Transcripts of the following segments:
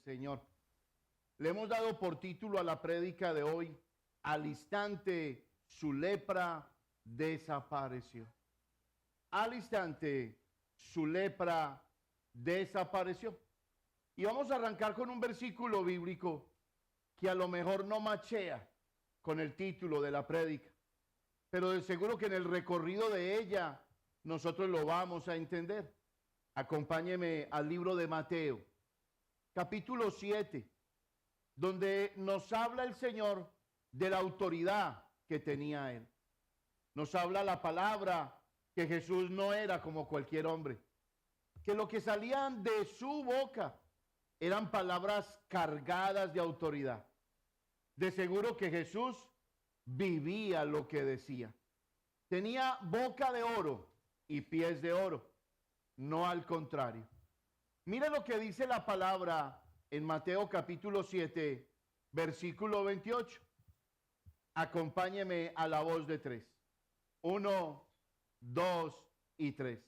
Señor. Le hemos dado por título a la prédica de hoy: al instante su lepra desapareció. Al instante su lepra desapareció. Y vamos a arrancar con un versículo bíblico que a lo mejor no machea con el título de la prédica, pero de seguro que en el recorrido de ella nosotros lo vamos a entender. Acompáñeme al libro de Mateo, capítulo 7, donde nos habla el Señor de la autoridad que tenía Él. Nos habla la palabra que Jesús no era como cualquier hombre, que lo que salían de su boca eran palabras cargadas de autoridad. De seguro que Jesús vivía lo que decía. Tenía boca de oro y pies de oro, no al contrario. Mire lo que dice la palabra en Mateo capítulo 7, versículo 28. Acompáñeme a la voz de 3. 1, 2 y 3.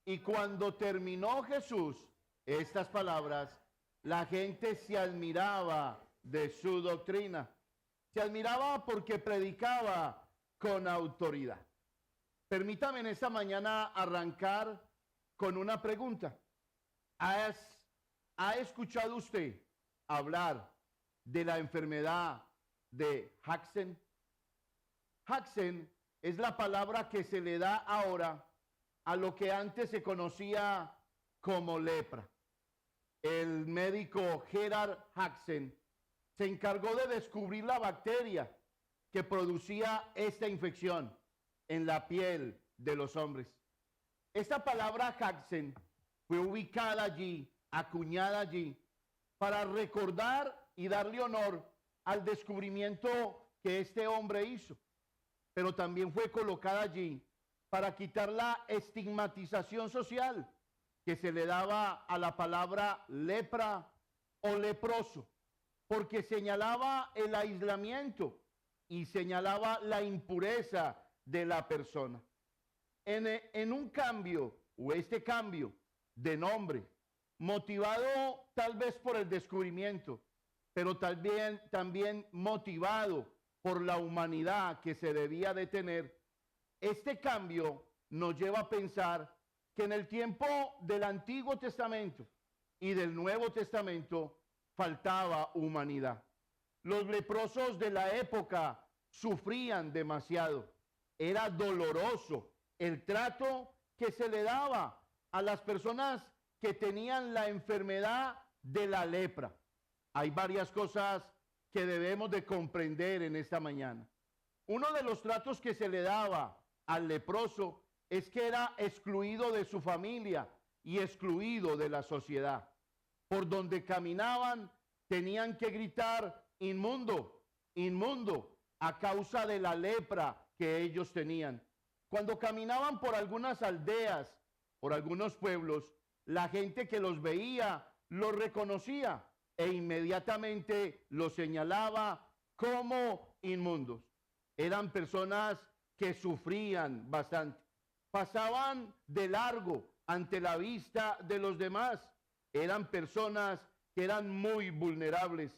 Y cuando terminó Jesús estas palabras, la gente se admiraba de su doctrina. Se admiraba porque predicaba con autoridad. Permítame en esta mañana arrancar con una pregunta. ¿Ha escuchado usted hablar de la enfermedad de Janssen? Janssen es la palabra que se le da ahora a lo que antes se conocía como lepra. El médico Gerard Janssen se encargó de descubrir la bacteria que producía esta infección en la piel de los hombres. Esta palabra Janssen fue ubicada allí, acuñada allí, para recordar y darle honor al descubrimiento que este hombre hizo. Pero también fue colocada allí para quitar la estigmatización social que se le daba a la palabra lepra o leproso, porque señalaba el aislamiento y señalaba la impureza de la persona. En un cambio, o este cambio de nombre, motivado tal vez por el descubrimiento, pero también motivado por la humanidad que se debía de tener, este cambio nos lleva a pensar que en el tiempo del Antiguo Testamento y del Nuevo Testamento faltaba humanidad. Los leprosos de la época sufrían demasiado. Era doloroso el trato que se le daba a las personas que tenían la enfermedad de la lepra. Hay varias cosas que debemos de comprender en esta mañana. Uno de los tratos que se le daba al leproso es que era excluido de su familia y excluido de la sociedad. Por donde caminaban tenían que gritar inmundo, inmundo, a causa de la lepra que ellos tenían. Cuando caminaban por algunas aldeas, por algunos pueblos, la gente que los veía los reconocía e inmediatamente los señalaba como inmundos. Eran personas que sufrían bastante. Pasaban de largo ante la vista de los demás. Eran personas que eran muy vulnerables.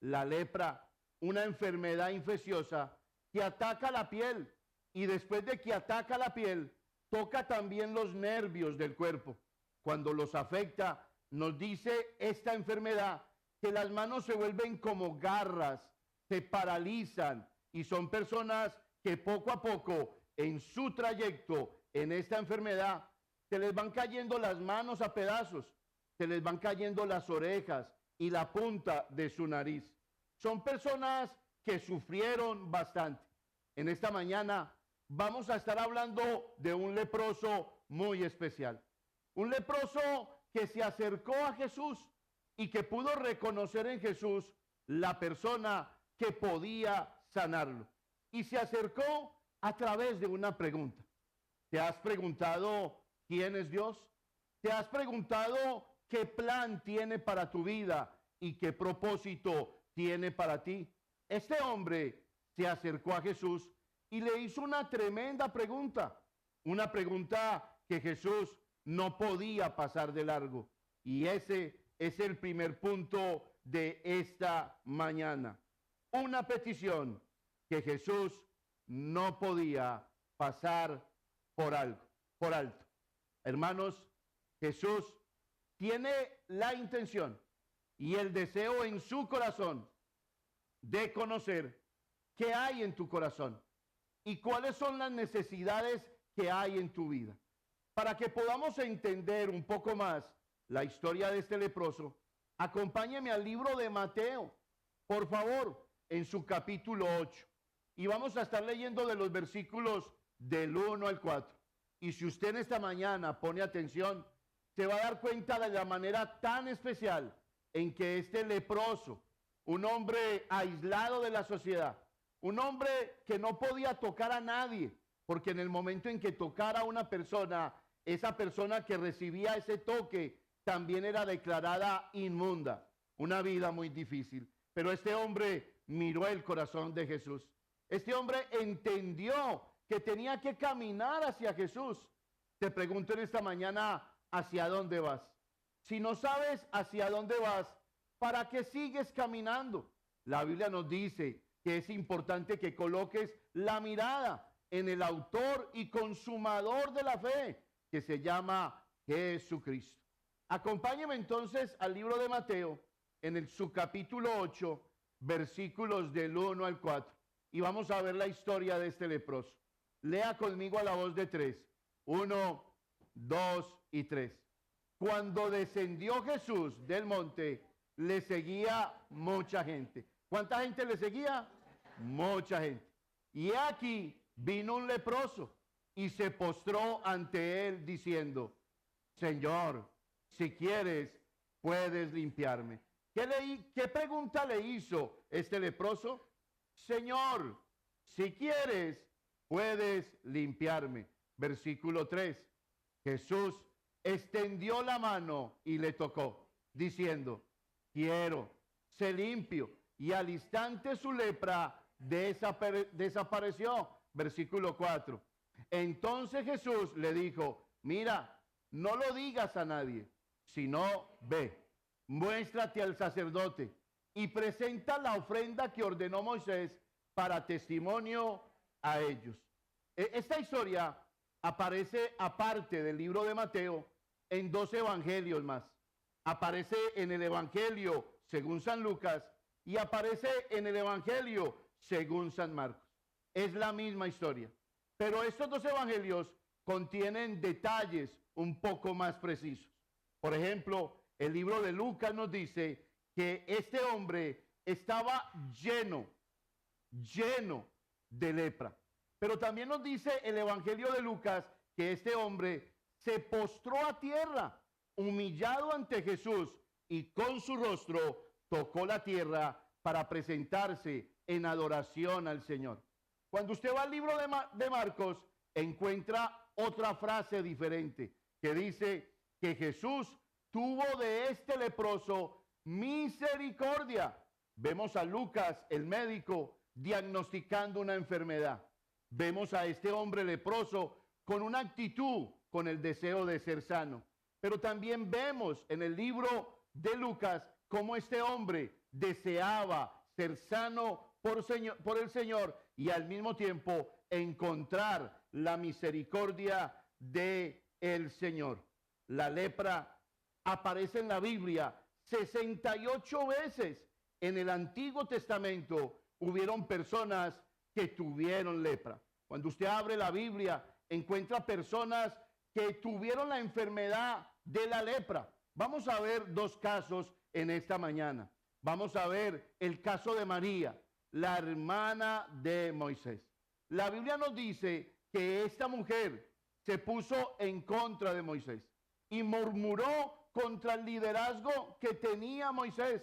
La lepra, una enfermedad infecciosa que ataca la piel, y después de que ataca la piel, toca también los nervios del cuerpo. Cuando los afecta, nos dice esta enfermedad que las manos se vuelven como garras, se paralizan, y son personas que poco a poco en su trayecto en esta enfermedad se les van cayendo las manos a pedazos, se les van cayendo las orejas y la punta de su nariz. Son personas que sufrieron bastante. En esta mañana vamos a estar hablando de un leproso muy especial. Un leproso que se acercó a Jesús y que pudo reconocer en Jesús la persona que podía sanarlo. Y se acercó a través de una pregunta. ¿Te has preguntado quién es Dios? ¿Te has preguntado qué plan tiene para tu vida y qué propósito tiene para ti? Este hombre se acercó a Jesús y le hizo una tremenda pregunta. Una pregunta que Jesús no podía pasar de largo. Y ese es el primer punto de esta mañana. Una petición que Jesús no podía pasar por alto. Hermanos, Jesús tiene la intención y el deseo en su corazón de conocer qué hay en tu corazón y cuáles son las necesidades que hay en tu vida. Para que podamos entender un poco más la historia de este leproso, acompáñeme al libro de Mateo, por favor, en su capítulo 8. Y vamos a estar leyendo de los versículos del 1 al 4. Y si usted en esta mañana pone atención, se va a dar cuenta de la manera tan especial en que este leproso, un hombre aislado de la sociedad, un hombre que no podía tocar a nadie, porque en el momento en que tocara a una persona, esa persona que recibía ese toque también era declarada inmunda. Una vida muy difícil. Pero este hombre miró el corazón de Jesús. Este hombre entendió que tenía que caminar hacia Jesús. Te pregunto en esta mañana, ¿hacia dónde vas? Si no sabes hacia dónde vas, ¿para qué sigues caminando? La Biblia nos dice que es importante que coloques la mirada en el autor y consumador de la fe, que se llama Jesucristo. Acompáñeme entonces al libro de Mateo, en su capítulo 8, versículos del 1 al 4. Y vamos a ver la historia de este leproso. Lea conmigo a la voz de 3. 1, 2 y 3. Cuando descendió Jesús del monte, le seguía mucha gente. ¿Cuánta gente le seguía? Mucha gente. Y aquí vino un leproso y se postró ante él diciendo: Señor, si quieres, puedes limpiarme. ¿Qué pregunta le hizo este leproso? Señor, si quieres, puedes limpiarme. Versículo 3. Jesús extendió la mano y le tocó, diciendo: quiero, sé limpio. Y al instante su lepra desapareció. Versículo 4. Entonces Jesús le dijo: mira, no lo digas a nadie, sino ve, muéstrate al sacerdote y presenta la ofrenda que ordenó Moisés para testimonio a ellos. Esta historia aparece aparte del libro de Mateo en 2 evangelios más. Aparece en el evangelio según San Lucas y aparece en el evangelio según San Marcos. Es la misma historia, pero estos 2 evangelios contienen detalles un poco más precisos. Por ejemplo, el libro de Lucas nos dice que este hombre estaba lleno de lepra. Pero también nos dice el evangelio de Lucas que este hombre se postró a tierra, humillado ante Jesús, y con su rostro tocó la tierra para presentarse en adoración al Señor. Cuando usted va al libro de Marcos, encuentra otra frase diferente que dice que Jesús tuvo de este leproso misericordia. Vemos a Lucas, el médico, diagnosticando una enfermedad. Vemos a este hombre leproso con una actitud, con el deseo de ser sano. Pero también vemos en el libro de Lucas cómo este hombre deseaba ser sano por el Señor y al mismo tiempo encontrar la misericordia de el Señor. La lepra aparece en la Biblia 68 veces. En el Antiguo Testamento hubieron personas que tuvieron lepra. Cuando usted abre la Biblia, encuentra personas que tuvieron la enfermedad de la lepra. Vamos a ver 2 casos en esta mañana. Vamos a ver el caso de María, la hermana de Moisés. La Biblia nos dice que esta mujer se puso en contra de Moisés y murmuró contra el liderazgo que tenía Moisés.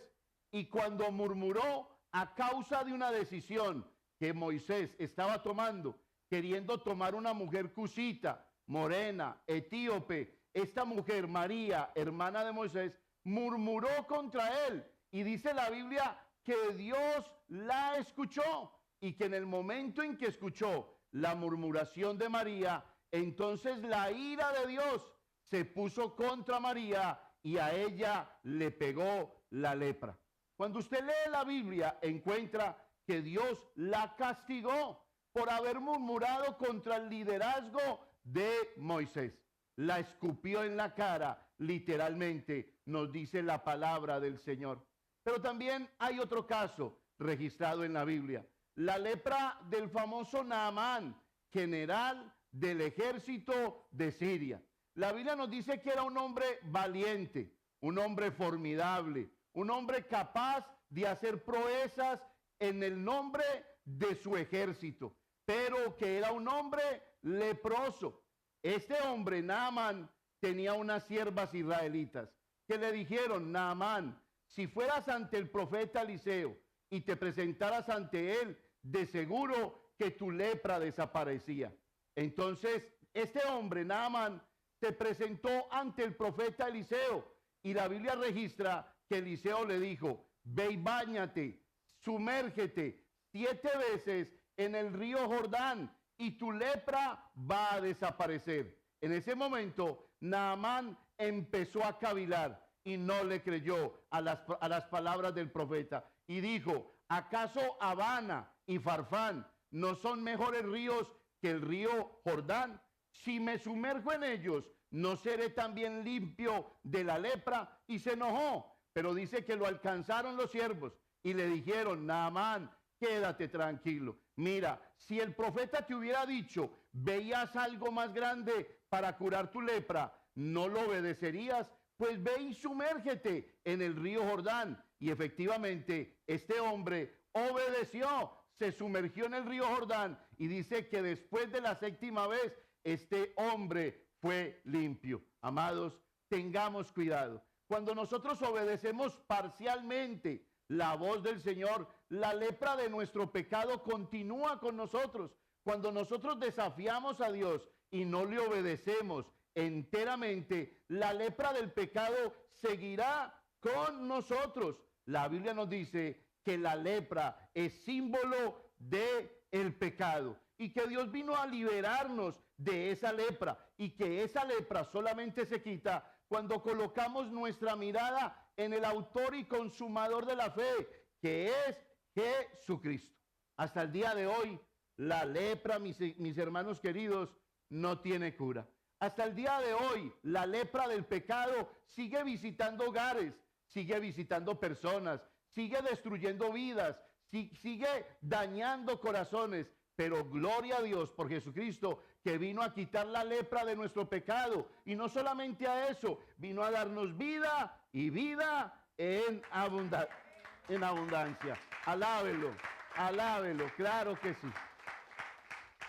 Y cuando murmuró a causa de una decisión que Moisés estaba tomando, queriendo tomar una mujer cusita, morena, etíope, esta mujer, María, hermana de Moisés, murmuró contra él. Y dice la Biblia que Dios la escuchó y que en el momento en que escuchó la murmuración de María, entonces la ira de Dios se puso contra María y a ella le pegó la lepra. Cuando usted lee la Biblia, encuentra que Dios la castigó por haber murmurado contra el liderazgo de Moisés. La escupió en la cara, literalmente, nos dice la palabra del Señor. Pero también hay otro caso registrado en la Biblia. La lepra del famoso Naamán, general del ejército de Siria. La Biblia nos dice que era un hombre valiente, un hombre formidable, un hombre capaz de hacer proezas en el nombre de su ejército, pero que era un hombre leproso. Este hombre, Naamán, tenía unas siervas israelitas que le dijeron: Naamán, si fueras ante el profeta Eliseo y te presentaras ante él, de seguro que tu lepra desaparecía. Entonces, este hombre, Naamán, se presentó ante el profeta Eliseo, y la Biblia registra que Eliseo le dijo: ve y báñate, sumérgete 7 veces en el río Jordán y tu lepra va a desaparecer. En ese momento, Naamán empezó a cavilar y no le creyó a las palabras del profeta y dijo: ¿acaso Abana y Farfán no son mejores ríos que el río Jordán? Si me sumerjo en ellos, ¿no seré también limpio de la lepra? Y se enojó, pero dice que lo alcanzaron los siervos y le dijeron: Naamán, quédate tranquilo. Mira, si el profeta te hubiera dicho: veías algo más grande para curar tu lepra, ¿no lo obedecerías? Pues ve y sumérgete en el río Jordán. Y efectivamente, este hombre obedeció, se sumergió en el río Jordán, y dice que después de la 7ª vez, este hombre fue limpio. Amados, tengamos cuidado. Cuando nosotros obedecemos parcialmente la voz del Señor, la lepra de nuestro pecado continúa con nosotros. Cuando nosotros desafiamos a Dios y no le obedecemos enteramente, la lepra del pecado seguirá con nosotros. La Biblia nos dice que la lepra es símbolo de el pecado y que Dios vino a liberarnos de esa lepra, y que esa lepra solamente se quita cuando colocamos nuestra mirada en el autor y consumador de la fe, que es Jesucristo. Hasta el día de hoy, la lepra, mis hermanos queridos, no tiene cura. Hasta el día de hoy, la lepra del pecado sigue visitando hogares, sigue visitando personas, sigue destruyendo vidas, sigue dañando corazones. Pero gloria a Dios por Jesucristo, que vino a quitar la lepra de nuestro pecado. Y no solamente a eso, vino a darnos vida y vida en abundancia. Alábelo, alábelo, claro que sí.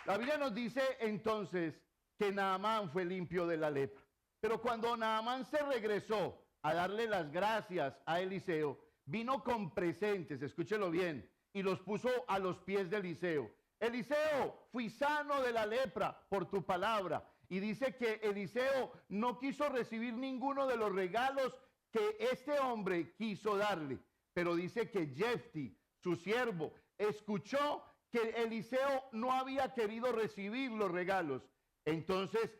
La Biblia nos dice entonces que Naamán fue limpio de la lepra. Pero cuando Naamán se regresó a darle las gracias a Eliseo, vino con presentes, escúchelo bien, y los puso a los pies de Eliseo. Eliseo, fui sano de la lepra por tu palabra. Y dice que Eliseo no quiso recibir ninguno de los regalos que este hombre quiso darle. Pero dice que Jefti, su siervo, escuchó que Eliseo no había querido recibir los regalos. Entonces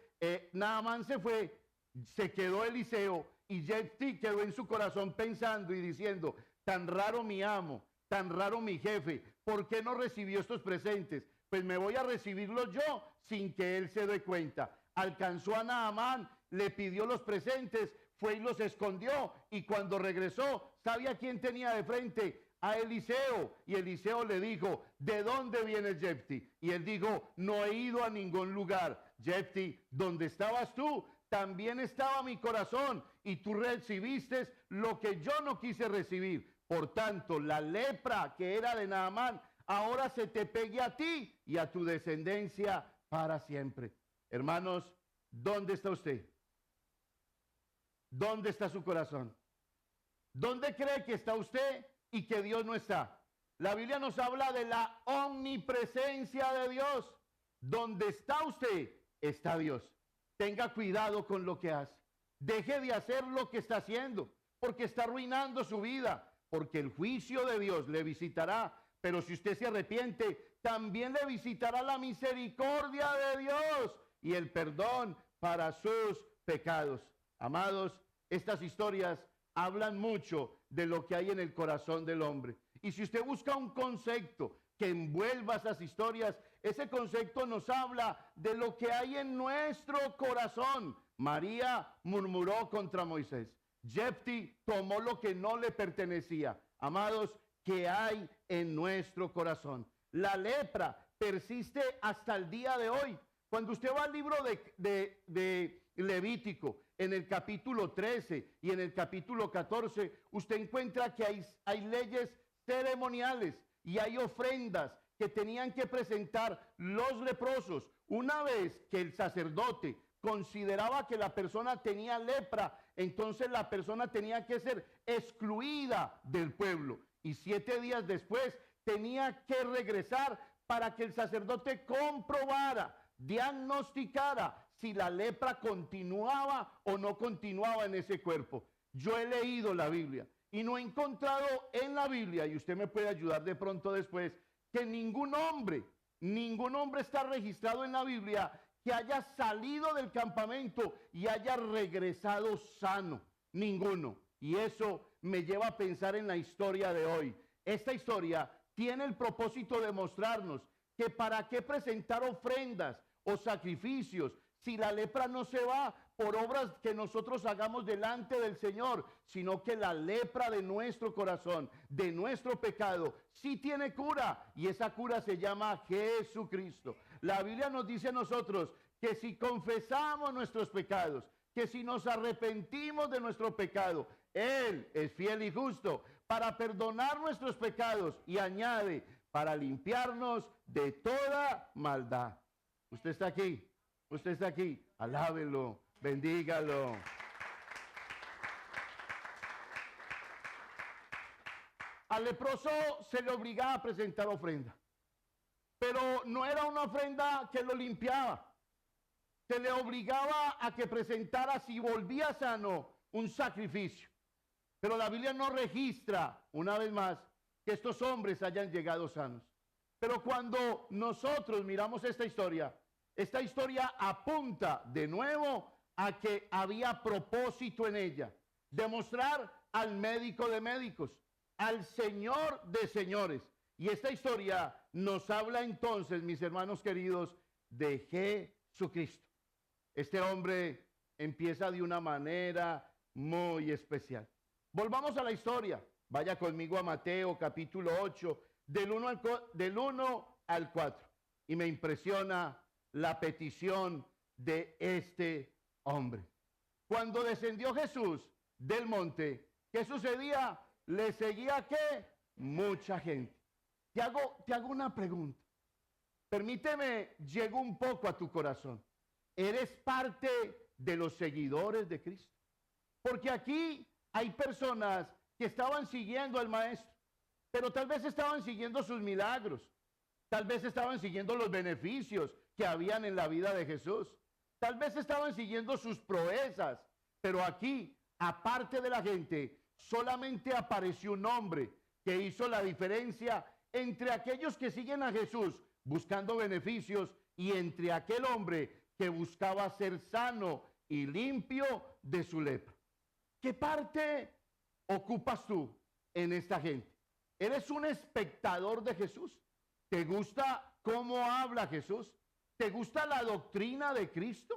Naamán se fue, se quedó Eliseo, y Jefti quedó en su corazón pensando y diciendo: tan raro mi amo, tan raro mi jefe, ¿por qué no recibió estos presentes? Pues me voy a recibirlos yo sin que él se dé cuenta. Alcanzó a Naamán, le pidió los presentes, fue y los escondió, y cuando regresó, ¿sabe a quién tenía de frente? A Eliseo. Y Eliseo le dijo: ¿de dónde vienes, Jefti? Y él dijo: no he ido a ningún lugar. Jefti, donde estabas tú, también estaba mi corazón, y tú recibiste lo que yo no quise recibir. Por tanto, la lepra que era de Naamán ahora se te pegue a ti y a tu descendencia para siempre. Hermanos, ¿dónde está usted? ¿Dónde está su corazón? ¿Dónde cree que está usted y que Dios no está? La Biblia nos habla de la omnipresencia de Dios. Donde está usted, está Dios. Tenga cuidado con lo que hace. Deje de hacer lo que está haciendo, porque está arruinando su vida. Porque el juicio de Dios le visitará, pero si usted se arrepiente, también le visitará la misericordia de Dios y el perdón para sus pecados. Amados, estas historias hablan mucho de lo que hay en el corazón del hombre. Y si usted busca un concepto que envuelva esas historias, ese concepto nos habla de lo que hay en nuestro corazón. María murmuró contra Moisés. Jefté tomó lo que no le pertenecía. Amados, ¿qué hay en nuestro corazón? La lepra persiste hasta el día de hoy. Cuando usted va al libro de Levítico, en el capítulo 13 y en el capítulo 14, usted encuentra que hay leyes ceremoniales y hay ofrendas que tenían que presentar los leprosos. Una vez que el sacerdote consideraba que la persona tenía lepra, entonces la persona tenía que ser excluida del pueblo. Y 7 días después tenía que regresar para que el sacerdote comprobara, diagnosticara si la lepra continuaba o no continuaba en ese cuerpo. Yo he leído la Biblia y no he encontrado en la Biblia, y usted me puede ayudar de pronto después, que ningún hombre está registrado en la Biblia que haya salido del campamento y haya regresado sano. Ninguno. Y eso me lleva a pensar en la historia de hoy. Esta historia tiene el propósito de mostrarnos que para qué presentar ofrendas o sacrificios si la lepra no se va por obras que nosotros hagamos delante del Señor, sino que la lepra de nuestro corazón, de nuestro pecado, sí tiene cura, y esa cura se llama Jesucristo. La Biblia nos dice a nosotros que si confesamos nuestros pecados, que si nos arrepentimos de nuestro pecado, Él es fiel y justo para perdonar nuestros pecados, y añade, para limpiarnos de toda maldad. Usted está aquí. Usted está aquí, alábelo, bendígalo. Al leproso se le obligaba a presentar ofrenda, pero no era una ofrenda que lo limpiaba. Se le obligaba a que presentara, si volvía sano, un sacrificio. Pero la Biblia no registra, una vez más, que estos hombres hayan llegado sanos. Pero cuando nosotros miramos esta historia apunta de nuevo a que había propósito en ella. Demostrar al médico de médicos, al Señor de señores. Y esta historia nos habla entonces, mis hermanos queridos, de Jesucristo. Este hombre empieza de una manera muy especial. Volvamos a la historia. Vaya conmigo a Mateo capítulo 8, del 1 al 4. Y me impresiona la petición de este hombre. Cuando descendió Jesús del monte, ¿qué sucedía? Le seguía ¿qué? Mucha gente. Te hago una pregunta. Permíteme, llego un poco a tu corazón. ¿Eres parte de los seguidores de Cristo? Porque aquí hay personas que estaban siguiendo al Maestro, pero tal vez estaban siguiendo sus milagros, tal vez estaban siguiendo los beneficios que habían en la vida de Jesús, tal vez estaban siguiendo sus proezas, pero aquí, aparte de la gente, solamente apareció un hombre que hizo la diferencia entre aquellos que siguen a Jesús buscando beneficios y entre aquel hombre que buscaba ser sano y limpio de su lepra. ¿Qué parte ocupas tú en esta gente? ¿Eres un espectador de Jesús? ¿Te gusta cómo habla Jesús? ¿Te gusta la doctrina de Cristo?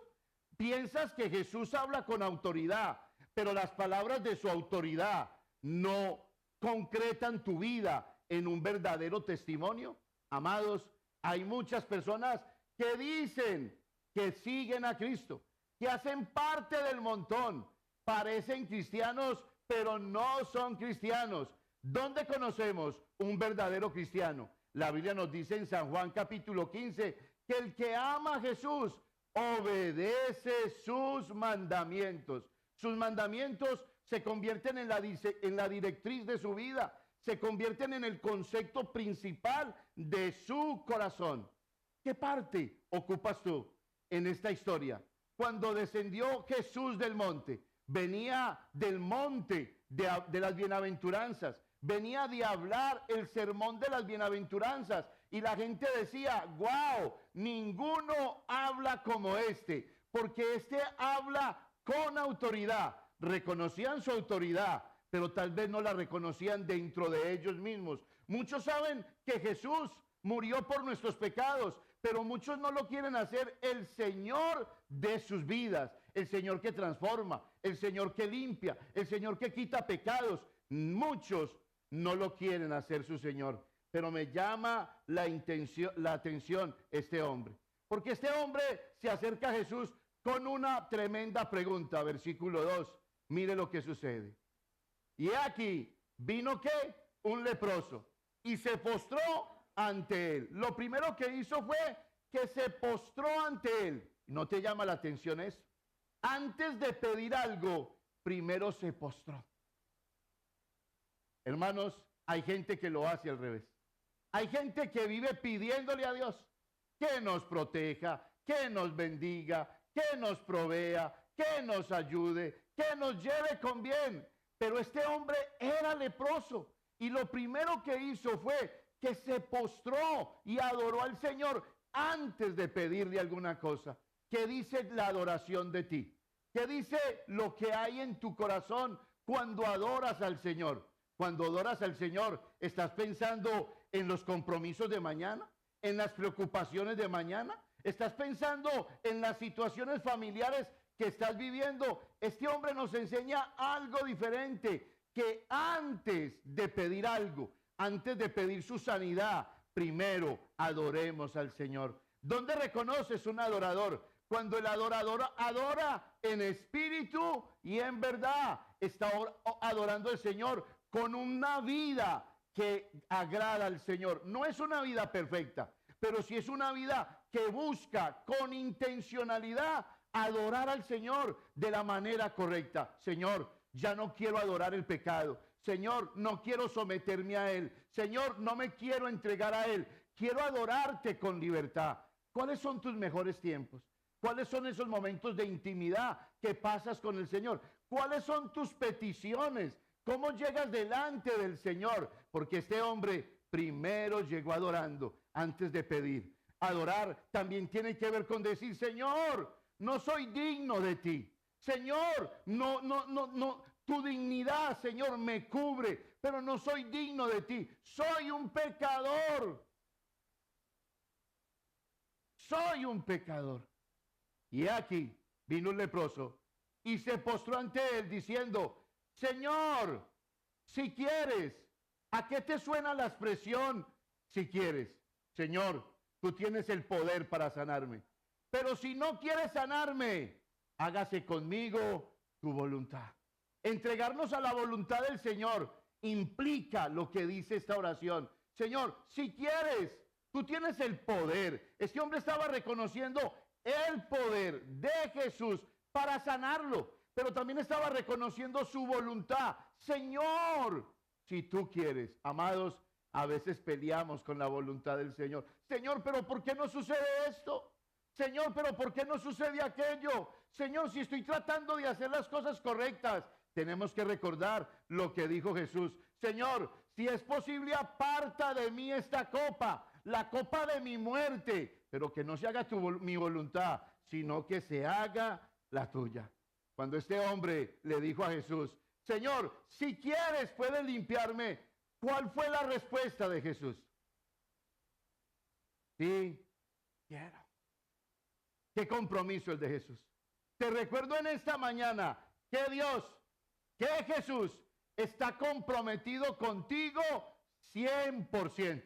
¿Piensas que Jesús habla con autoridad, pero las palabras de su autoridad no concretan tu vida en un verdadero testimonio? Amados, hay muchas personas que dicen que siguen a Cristo, que hacen parte del montón, parecen cristianos, pero no son cristianos. ¿Dónde conocemos un verdadero cristiano? La Biblia nos dice en San Juan capítulo 15 que el que ama a Jesús obedece sus mandamientos. Sus mandamientos se convierten en la directriz de su vida, se convierten en el concepto principal de su corazón. ¿Qué parte ocupas tú en esta historia? Cuando descendió Jesús del monte, venía del monte de las bienaventuranzas, venía de hablar el sermón de las bienaventuranzas, y la gente decía, wow, ninguno habla como este, porque este habla con autoridad, reconocían su autoridad, pero tal vez no la reconocían dentro de ellos mismos. Muchos saben que Jesús murió por nuestros pecados, pero muchos no lo quieren hacer el Señor de sus vidas, el Señor que transforma, el Señor que limpia, el Señor que quita pecados. Muchos no lo quieren hacer su Señor, pero me llama la atención este hombre, porque este hombre se acerca a Jesús con una tremenda pregunta. Versículo 2, mire lo que sucede. Y aquí vino ¿qué? Un leproso y se postró ante él. Lo primero que hizo fue que se postró ante él. ¿No te llama la atención eso? Antes de pedir algo, primero se postró. Hermanos, hay gente que lo hace al revés. Hay gente que vive pidiéndole a Dios que nos proteja, que nos bendiga, que nos provea, que nos ayude, que nos lleve con bien. Pero este hombre era leproso y lo primero que hizo fue que se postró y adoró al Señor antes de pedirle alguna cosa. ¿Qué dice la adoración de ti? ¿Qué dice lo que hay en tu corazón cuando adoras al Señor? Cuando adoras al Señor, ¿estás pensando en los compromisos de mañana? ¿En las preocupaciones de mañana? ¿Estás pensando en las situaciones familiares que estás viviendo? Este hombre nos enseña algo diferente, que antes de pedir algo, antes de pedir su sanidad, primero adoremos al Señor. ¿Dónde reconoces un adorador? Cuando el adorador adora en espíritu y en verdad, está adorando al Señor con una vida que agrada al Señor. No es una vida perfecta, pero sí es una vida que busca con intencionalidad adorar al Señor de la manera correcta. Señor, ya no quiero adorar el pecado. Señor, no quiero someterme a él. Señor, no me quiero entregar a él. Quiero adorarte con libertad. ¿Cuáles son tus mejores tiempos? ¿Cuáles son esos momentos de intimidad que pasas con el Señor? ¿Cuáles son tus peticiones? ¿Cómo llegas delante del Señor? Porque este hombre primero llegó adorando antes de pedir. Adorar también tiene que ver con decir, Señor, no soy digno de ti. Señor, no, tu dignidad, Señor, me cubre, pero no soy digno de ti. Soy un pecador. Soy un pecador. Y aquí vino un leproso y se postró ante él diciendo, Señor, si quieres. ¿A qué te suena la expresión si quieres? Señor, tú tienes el poder para sanarme. Pero si no quieres sanarme, hágase conmigo tu voluntad. Entregarnos a la voluntad del Señor implica lo que dice esta oración. Señor, si quieres, tú tienes el poder. Este hombre estaba reconociendo el poder de Jesús para sanarlo, pero también estaba reconociendo su voluntad. Señor, si tú quieres. Amados, a veces peleamos con la voluntad del Señor. Señor, pero ¿por qué no sucede esto? Señor, pero ¿por qué no sucede aquello? Señor, si estoy tratando de hacer las cosas correctas, tenemos que recordar lo que dijo Jesús. Señor, si es posible, aparta de mí esta copa, la copa de mi muerte, pero que no se haga mi voluntad, sino que se haga la tuya. Cuando este hombre le dijo a Jesús, Señor, si quieres puedes limpiarme, ¿cuál fue la respuesta de Jesús? Sí, quiero. ¿Qué compromiso el de Jesús? Te recuerdo en esta mañana que Dios, que Jesús está comprometido contigo 100%.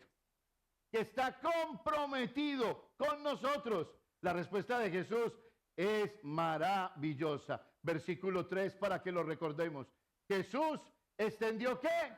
Que está comprometido con nosotros. La respuesta de Jesús es maravillosa. Versículo 3 para que lo recordemos. Jesús extendió ¿qué?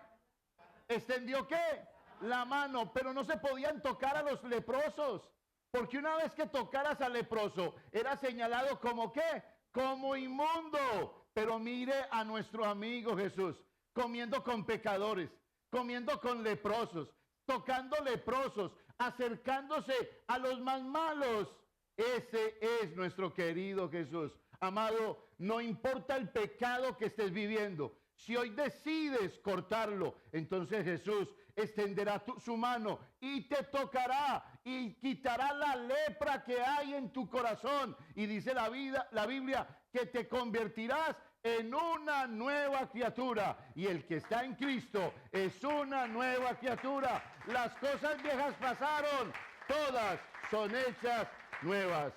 ¿Extendió qué? La mano, pero no se podían tocar a los leprosos. Porque una vez que tocaras al leproso, era señalado como ¿qué? Como inmundo. Pero mire a nuestro amigo Jesús, comiendo con pecadores, comiendo con leprosos, tocando leprosos, acercándose a los más malos. Ese es nuestro querido Jesús. Amado, no importa el pecado que estés viviendo. Si hoy decides cortarlo, entonces Jesús extenderá su mano y te tocará y quitará la lepra que hay en tu corazón. Y dice la Biblia que te convertirás en una nueva criatura. Y el que está en Cristo es una nueva criatura. Las cosas viejas pasaron, todas son hechas nuevas.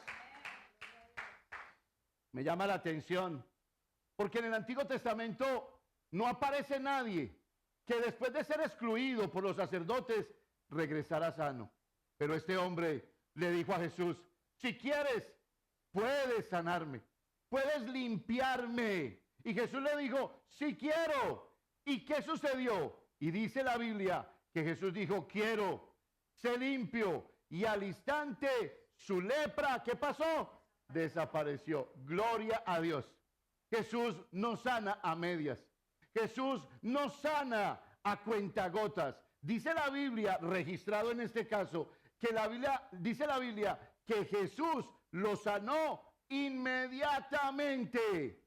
Me llama la atención, porque en el Antiguo Testamento no aparece nadie que después de ser excluido por los sacerdotes regresara sano. Pero este hombre le dijo a Jesús: si quieres, puedes sanarme, puedes limpiarme. Y Jesús le dijo: sí quiero. ¿Y qué sucedió? Y dice la Biblia que Jesús dijo: quiero, sé limpio. Y al instante su lepra, ¿qué pasó? Desapareció. Gloria a Dios. Jesús no sana a medias. Jesús no sana a cuentagotas. Dice la Biblia, registrado en este caso, que dice la Biblia que Jesús lo sanó inmediatamente.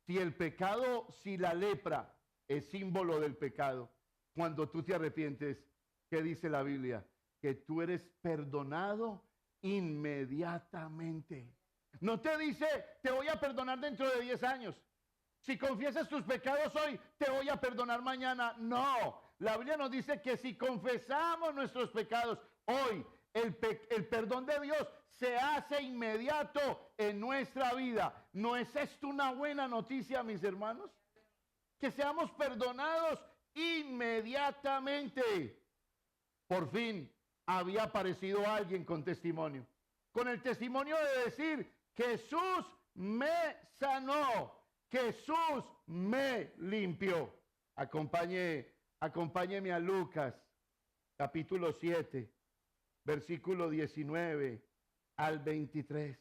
Si la lepra es símbolo del pecado, cuando tú te arrepientes, ¿qué dice la Biblia? Que tú eres perdonado inmediatamente. No te dice: te voy a perdonar dentro de 10 años. Si confiesas tus pecados hoy, te voy a perdonar mañana. No, la Biblia nos dice que si confesamos nuestros pecados hoy, el perdón de Dios se hace inmediato en nuestra vida. ¿No es esto una buena noticia, mis hermanos? Que seamos perdonados inmediatamente. Por fin había aparecido alguien con testimonio. Con el testimonio de decir: Jesús me sanó. Jesús me limpió. Acompáñeme a Lucas, capítulo 7, versículo 19 al 23.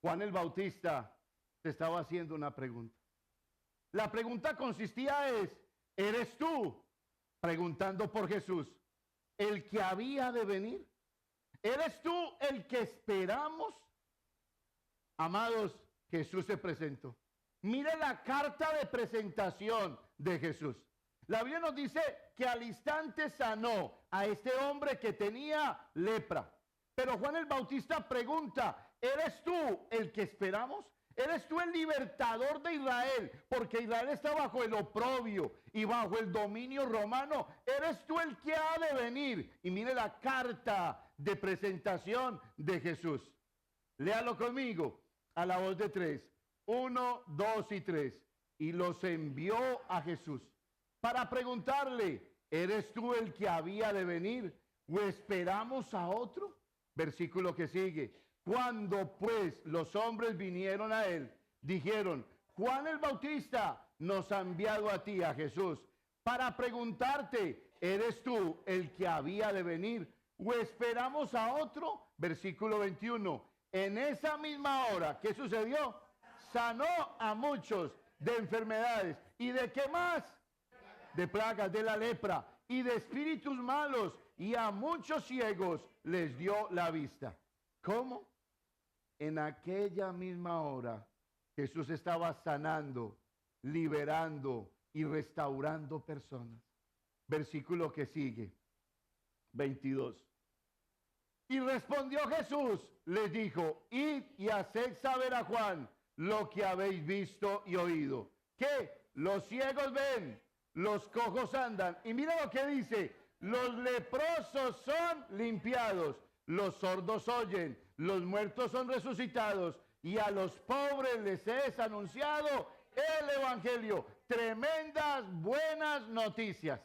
Juan el Bautista te estaba haciendo una pregunta. La pregunta consistía ¿eres tú, preguntando por Jesús, el que había de venir? ¿Eres tú el que esperamos? Amados, Jesús se presentó. Mire la carta de presentación de Jesús. La Biblia nos dice que al instante sanó a este hombre que tenía lepra. Pero Juan el Bautista pregunta: ¿eres tú el que esperamos? ¿Eres tú el libertador de Israel? Porque Israel está bajo el oprobio y bajo el dominio romano. ¿Eres tú el que ha de venir? Y mire la carta de presentación de Jesús. Léalo conmigo a la voz de 3. 1, 2 y 3. Y los envió a Jesús para preguntarle: ¿eres tú el que había de venir o esperamos a otro? Versículo que sigue. Cuando pues los hombres vinieron a él, dijeron: Juan el Bautista nos ha enviado a ti, a Jesús, para preguntarte: ¿eres tú el que había de venir o esperamos a otro? Versículo 21. En esa misma hora, ¿qué sucedió? Sanó a muchos de enfermedades. ¿Y de qué más? De plagas, de la lepra y de espíritus malos. Y a muchos ciegos les dio la vista. ¿Cómo? En aquella misma hora Jesús estaba sanando, liberando y restaurando personas. Versículo que sigue, 22. Y respondió Jesús, les dijo: id y haced saber a Juan lo que habéis visto y oído. ¿Qué? Los ciegos ven, los cojos andan. Y mira lo que dice: los leprosos son limpiados, los sordos oyen, los muertos son resucitados, y a los pobres les es anunciado el evangelio. Tremendas buenas noticias.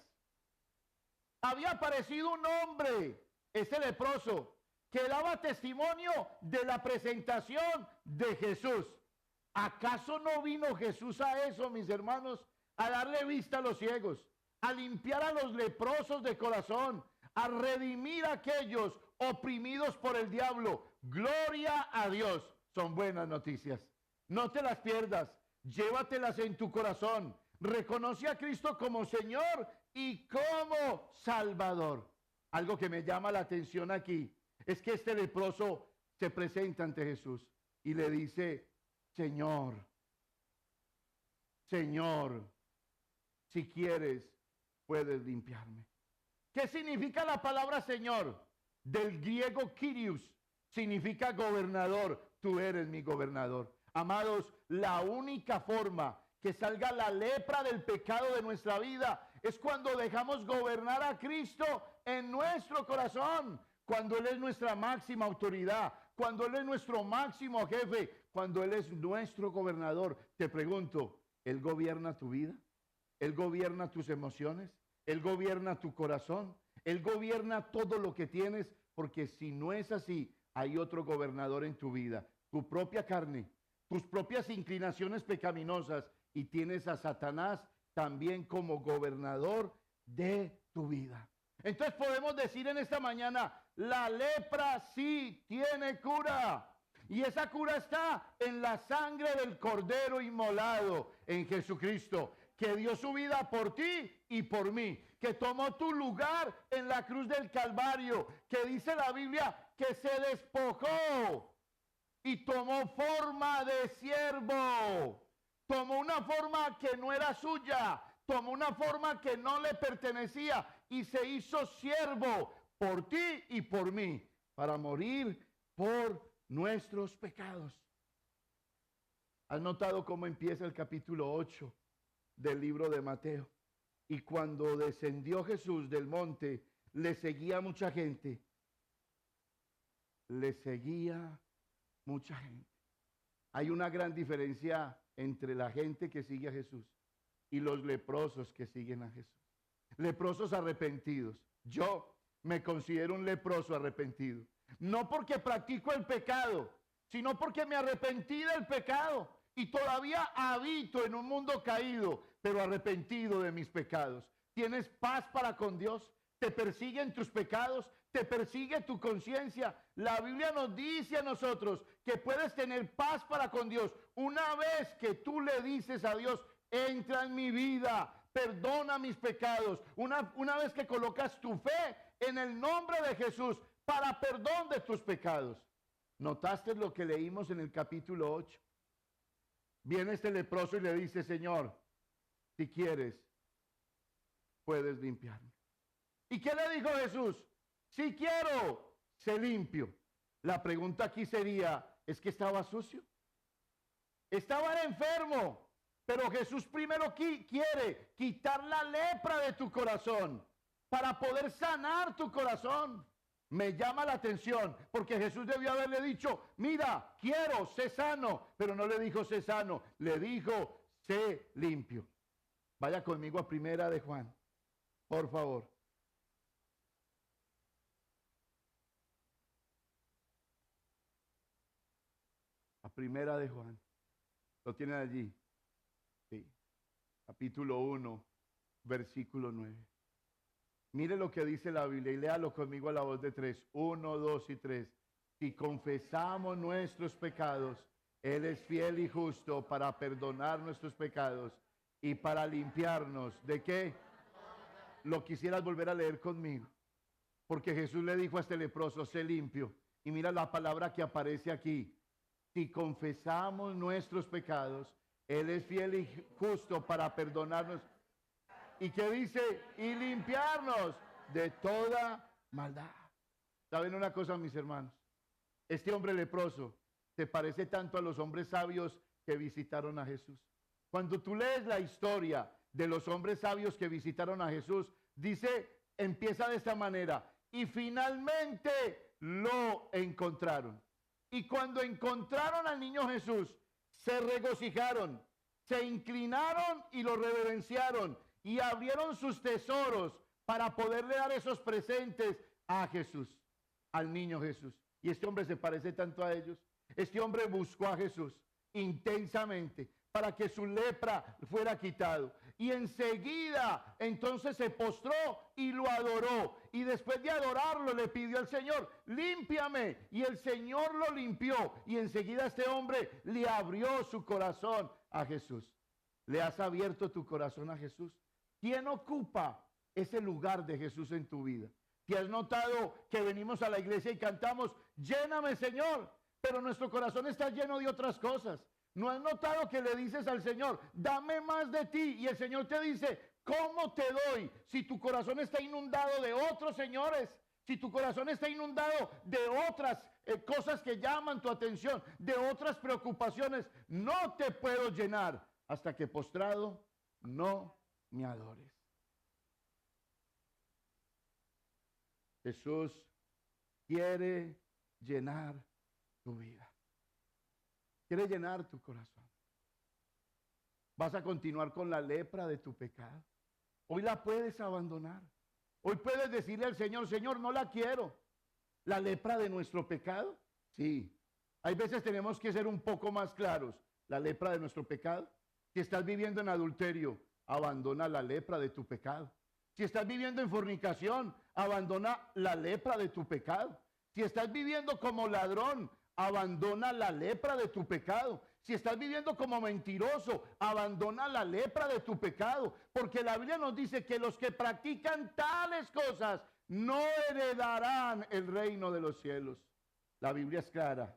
Había aparecido un hombre, este leproso, que daba testimonio de la presentación de Jesús. ¿Acaso no vino Jesús a eso, mis hermanos? A darle vista a los ciegos, a limpiar a los leprosos de corazón, a redimir a aquellos oprimidos por el diablo. Gloria a Dios. Son buenas noticias. No te las pierdas. Llévatelas en tu corazón. Reconoce a Cristo como Señor y como Salvador. Algo que me llama la atención aquí es que este leproso se presenta ante Jesús y le dice: Señor, Señor, si quieres, puedes limpiarme. ¿Qué significa la palabra Señor? Del griego Kyrios, significa gobernador, tú eres mi gobernador. Amados, la única forma que salga la lepra del pecado de nuestra vida es cuando dejamos gobernar a Cristo en nuestro corazón, cuando Él es nuestra máxima autoridad, cuando Él es nuestro máximo jefe, cuando Él es nuestro gobernador. Te pregunto, ¿Él gobierna tu vida? ¿Él gobierna tus emociones? ¿Él gobierna tu corazón? ¿Él gobierna todo lo que tienes? Porque si no es así, hay otro gobernador en tu vida, tu propia carne, tus propias inclinaciones pecaminosas, y tienes a Satanás también como gobernador de tu vida. Entonces podemos decir en esta mañana, la lepra sí tiene cura. Y esa cura está en la sangre del Cordero inmolado en Jesucristo, que dio su vida por ti y por mí, que tomó tu lugar en la cruz del Calvario, que dice la Biblia que se despojó y tomó forma de siervo. Tomó una forma que no era suya, tomó una forma que no le pertenecía y se hizo siervo por ti y por mí, para morir por nuestros pecados. ¿Has notado cómo empieza el capítulo 8 del libro de Mateo? Y cuando descendió Jesús del monte, le seguía mucha gente. Le seguía mucha gente. Hay una gran diferencia entre la gente que sigue a Jesús y los leprosos que siguen a Jesús. Leprosos arrepentidos. Yo me considero un leproso arrepentido. No porque practico el pecado, sino porque me arrepentí del pecado y todavía habito en un mundo caído, pero arrepentido de mis pecados. ¿Tienes paz para con Dios? ¿Te persiguen tus pecados? ¿Te persigue tu conciencia? La Biblia nos dice a nosotros que puedes tener paz para con Dios una vez que tú le dices a Dios, entra en mi vida, perdona mis pecados. Una vez que colocas tu fe en el nombre de Jesús para perdón de tus pecados. ¿Notaste lo que leímos en el capítulo 8? Viene este leproso y le dice, Señor, si quieres, puedes limpiarme. ¿Y qué le dijo Jesús? Si quiero, sé limpio. La pregunta aquí sería, ¿es que estaba sucio? Estaba enfermo, pero Jesús primero quiere quitar la lepra de tu corazón para poder sanar tu corazón. Me llama la atención porque Jesús debió haberle dicho, mira, quiero, sé sano, pero no le dijo sé sano, le dijo sé limpio. Vaya conmigo a Primera de Juan, por favor. A Primera de Juan. ¿Lo tienen allí? Sí. Capítulo 1, versículo 9. Mire lo que dice la Biblia y léalo conmigo a la voz de 3. 1, 2 y 3. Si confesamos nuestros pecados, Él es fiel y justo para perdonar nuestros pecados y para limpiarnos. ¿De qué? Lo quisieras volver a leer conmigo. Porque Jesús le dijo a este leproso, sé limpio. Y mira la palabra que aparece aquí. Si confesamos nuestros pecados, Él es fiel y justo para perdonarnos. ¿Y qué dice? Y limpiarnos de toda maldad. ¿Saben una cosa, mis hermanos? Este hombre leproso se parece tanto a los hombres sabios que visitaron a Jesús. Cuando tú lees la historia de los hombres sabios que visitaron a Jesús, dice, empieza de esta manera, y finalmente lo encontraron. Y cuando encontraron al niño Jesús, se regocijaron, se inclinaron y lo reverenciaron y abrieron sus tesoros para poderle dar esos presentes a Jesús, al niño Jesús. Y este hombre se parece tanto a ellos. Este hombre buscó a Jesús intensamente para que su lepra fuera quitado. Y enseguida entonces se postró y lo adoró. Y después de adorarlo le pidió al Señor, límpiame. Y el Señor lo limpió. Y enseguida este hombre le abrió su corazón a Jesús. ¿Le has abierto tu corazón a Jesús? ¿Quién ocupa ese lugar de Jesús en tu vida? ¿Te has notado que venimos a la iglesia y cantamos, lléname Señor? Pero nuestro corazón está lleno de otras cosas. ¿No has notado que le dices al Señor, dame más de ti? Y el Señor te dice, ¿cómo te doy? Si tu corazón está inundado de otros señores, si tu corazón está inundado de otras cosas que llaman tu atención, de otras preocupaciones, no te puedo llenar hasta que postrado no me adores. Jesús quiere llenar tu vida. Quiere llenar tu corazón. Vas a continuar con la lepra de tu pecado. Hoy la puedes abandonar. Hoy puedes decirle al Señor, Señor, no la quiero. La lepra de nuestro pecado, sí. Hay veces tenemos que ser un poco más claros. La lepra de nuestro pecado. Si estás viviendo en adulterio, abandona la lepra de tu pecado. Si estás viviendo en fornicación, abandona la lepra de tu pecado. Si estás viviendo como ladrón, abandona la lepra de tu pecado. Si estás viviendo como mentiroso, abandona la lepra de tu pecado. Porque la Biblia nos dice que los que practican tales cosas no heredarán el reino de los cielos. La Biblia es clara.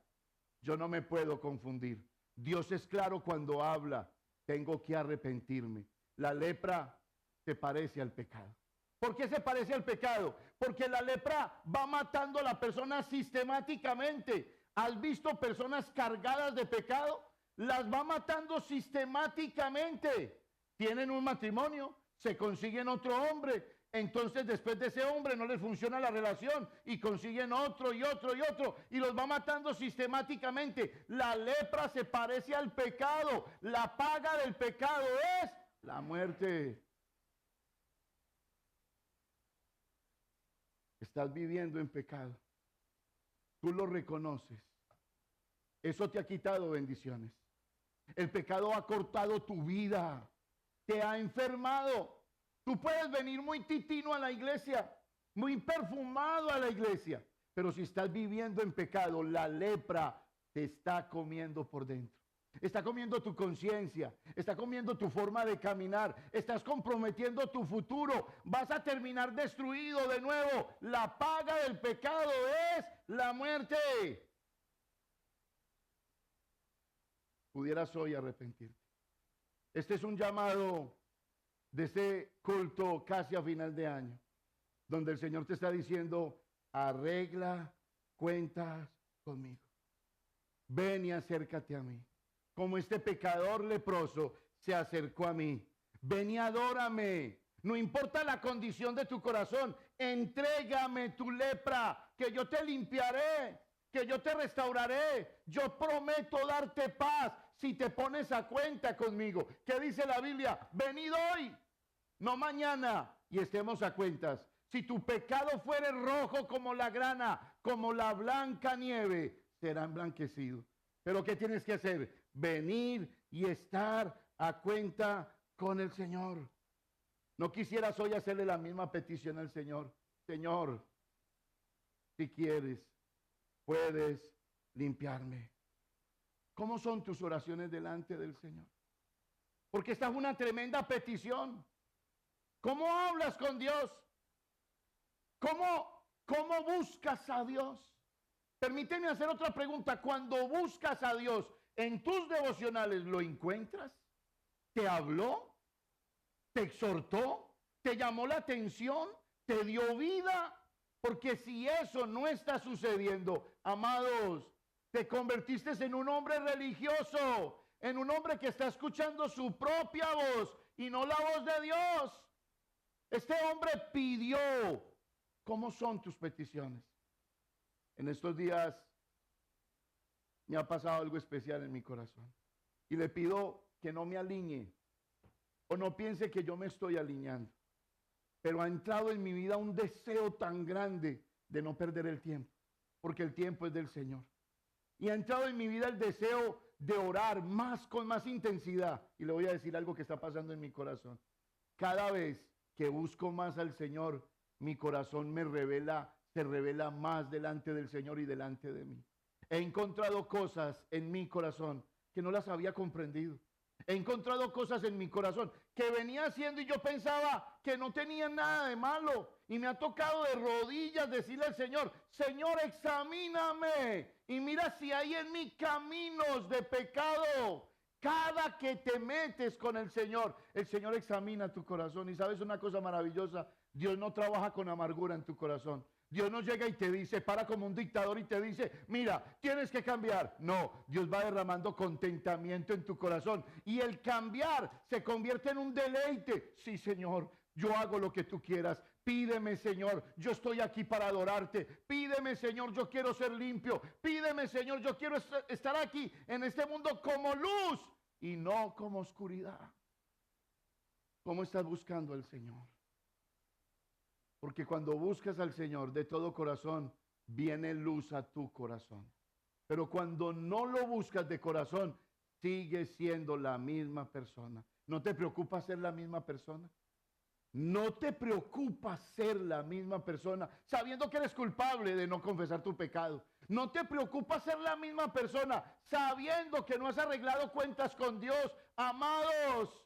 Yo no me puedo confundir. Dios es claro cuando habla. Tengo que arrepentirme. La lepra se parece al pecado. ¿Por qué se parece al pecado? Porque la lepra va matando a la persona sistemáticamente. ¿Has visto personas cargadas de pecado? Las va matando sistemáticamente. Tienen un matrimonio, se consiguen otro hombre, entonces después de ese hombre no les funciona la relación y consiguen otro y otro y otro y los va matando sistemáticamente. La lepra se parece al pecado. La paga del pecado es la muerte. Estás viviendo en pecado. Tú lo reconoces. Eso te ha quitado bendiciones. El pecado ha cortado tu vida. Te ha enfermado. Tú puedes venir muy titino a la iglesia, muy perfumado a la iglesia, pero si estás viviendo en pecado, la lepra te está comiendo por dentro. Está comiendo tu conciencia, está comiendo tu forma de caminar, estás comprometiendo tu futuro, vas a terminar destruido de nuevo. La paga del pecado es la muerte. Pudieras hoy arrepentirte. Este es un llamado de este culto casi a final de año, donde el Señor te está diciendo, arregla cuentas conmigo. Ven y acércate a mí. Como este pecador leproso se acercó a mí. Ven y adórame. No importa la condición de tu corazón, entrégame tu lepra, que yo te limpiaré, que yo te restauraré. Yo prometo darte paz si te pones a cuenta conmigo. ¿Qué dice la Biblia? Venid hoy, no mañana, y estemos a cuentas. Si tu pecado fuere rojo como la grana, como la blanca nieve, será emblanquecido. Pero ¿qué tienes que hacer? Venir y estar a cuenta con el Señor. ¿No quisieras hoy hacerle la misma petición al Señor? Señor, si quieres, puedes limpiarme. ¿Cómo son tus oraciones delante del Señor? Porque esta es una tremenda petición. ¿Cómo hablas con Dios? ¿Cómo buscas a Dios? Permíteme hacer otra pregunta. Cuando buscas a Dios en tus devocionales, ¿lo encuentras? ¿Te habló? ¿Te exhortó? ¿Te llamó la atención? ¿Te dio vida? Porque si eso no está sucediendo, amados, te convertiste en un hombre religioso, en un hombre que está escuchando su propia voz y no la voz de Dios. Este hombre pidió. ¿Cómo son tus peticiones? En estos días me ha pasado algo especial en mi corazón. Y le pido que no me alinee o no piense que yo me estoy alineando. Pero ha entrado en mi vida un deseo tan grande de no perder el tiempo, porque el tiempo es del Señor. Y ha entrado en mi vida el deseo de orar más, con más intensidad. Y le voy a decir algo que está pasando en mi corazón. Cada vez que busco más al Señor, mi corazón se revela más delante del Señor y delante de mí. He encontrado cosas en mi corazón que no las había comprendido. He encontrado cosas en mi corazón que venía haciendo y yo pensaba que no tenía nada de malo. Y me ha tocado de rodillas decirle al Señor, Señor, examíname y mira si hay en mí caminos de pecado. Cada que te metes con el Señor examina tu corazón. Y sabes una cosa maravillosa, Dios no trabaja con amargura en tu corazón. Dios no llega y te dice, para como un dictador y te dice, mira, tienes que cambiar. No, Dios va derramando contentamiento en tu corazón. Y el cambiar se convierte en un deleite. Sí, Señor, yo hago lo que tú quieras. Pídeme, Señor, yo estoy aquí para adorarte. Pídeme, Señor, yo quiero ser limpio. Pídeme, Señor, yo quiero estar aquí en este mundo como luz y no como oscuridad. ¿Cómo estás buscando al Señor? Porque cuando buscas al Señor de todo corazón, viene luz a tu corazón. Pero cuando no lo buscas de corazón, sigues siendo la misma persona. ¿No te preocupa ser la misma persona? ¿No te preocupa ser la misma persona sabiendo que eres culpable de no confesar tu pecado? ¿No te preocupa ser la misma persona sabiendo que no has arreglado cuentas con Dios? Amados,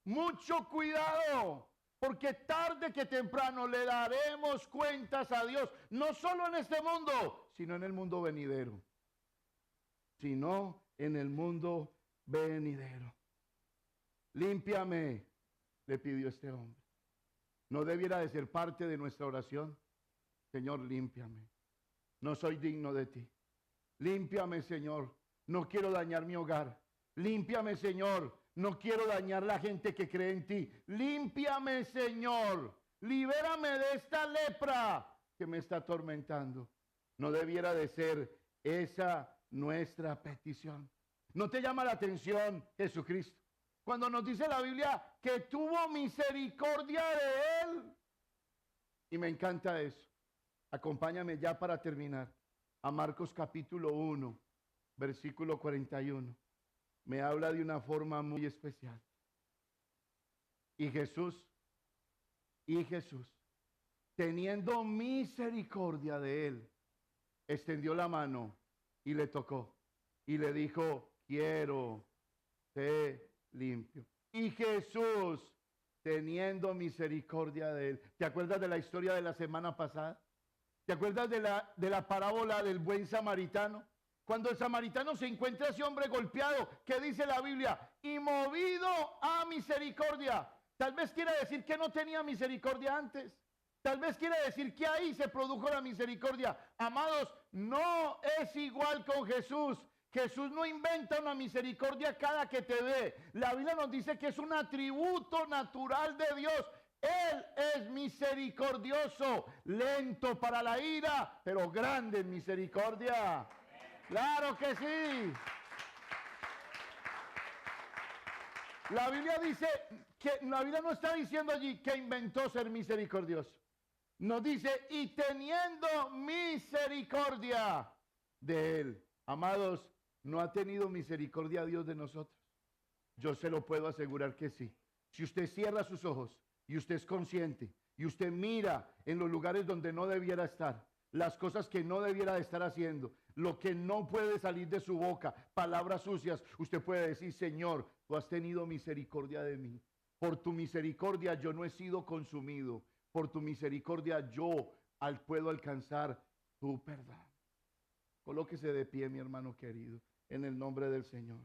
mucho cuidado. Porque tarde que temprano le daremos cuentas a Dios, no solo en este mundo, sino en el mundo venidero. Sino en el mundo venidero. Límpiame, le pidió este hombre. No debiera de ser parte de nuestra oración. Señor, límpiame. No soy digno de ti. Límpiame, Señor. No quiero dañar mi hogar. Límpiame, Señor. No quiero dañar la gente que cree en ti. Límpiame, Señor. Libérame de esta lepra que me está atormentando. No debiera de ser esa nuestra petición. ¿No te llama la atención Jesucristo? Cuando nos dice la Biblia que tuvo misericordia de él. Y me encanta eso. Acompáñame ya para terminar a Marcos capítulo 1, versículo 41. Me habla de una forma muy especial. Y Jesús, teniendo misericordia de él, extendió la mano y le tocó. Y le dijo, quiero ser limpio. Y Jesús, teniendo misericordia de él. ¿Te acuerdas de la historia de la semana pasada? ¿Te acuerdas de la parábola del buen samaritano? Cuando el samaritano se encuentra a ese hombre golpeado, ¿qué dice la Biblia? Y movido a misericordia. Tal vez quiere decir que no tenía misericordia antes. Tal vez quiere decir que ahí se produjo la misericordia. Amados, no es igual con Jesús. Jesús no inventa una misericordia cada que te ve. La Biblia nos dice que es un atributo natural de Dios. Él es misericordioso, lento para la ira, pero grande en misericordia. Claro que sí. La Biblia dice que la Biblia no está diciendo allí que inventó ser misericordioso. Nos dice, y teniendo misericordia de él. Amados, ¿no ha tenido misericordia Dios de nosotros? Yo se lo puedo asegurar que sí. Si usted cierra sus ojos y usted es consciente y usted mira en los lugares donde no debiera estar, las cosas que no debiera de estar haciendo, lo que no puede salir de su boca, palabras sucias, usted puede decir, Señor, tú has tenido misericordia de mí. Por tu misericordia yo no he sido consumido. Por tu misericordia yo puedo alcanzar tu perdón. Colóquese de pie, mi hermano querido, en el nombre del Señor.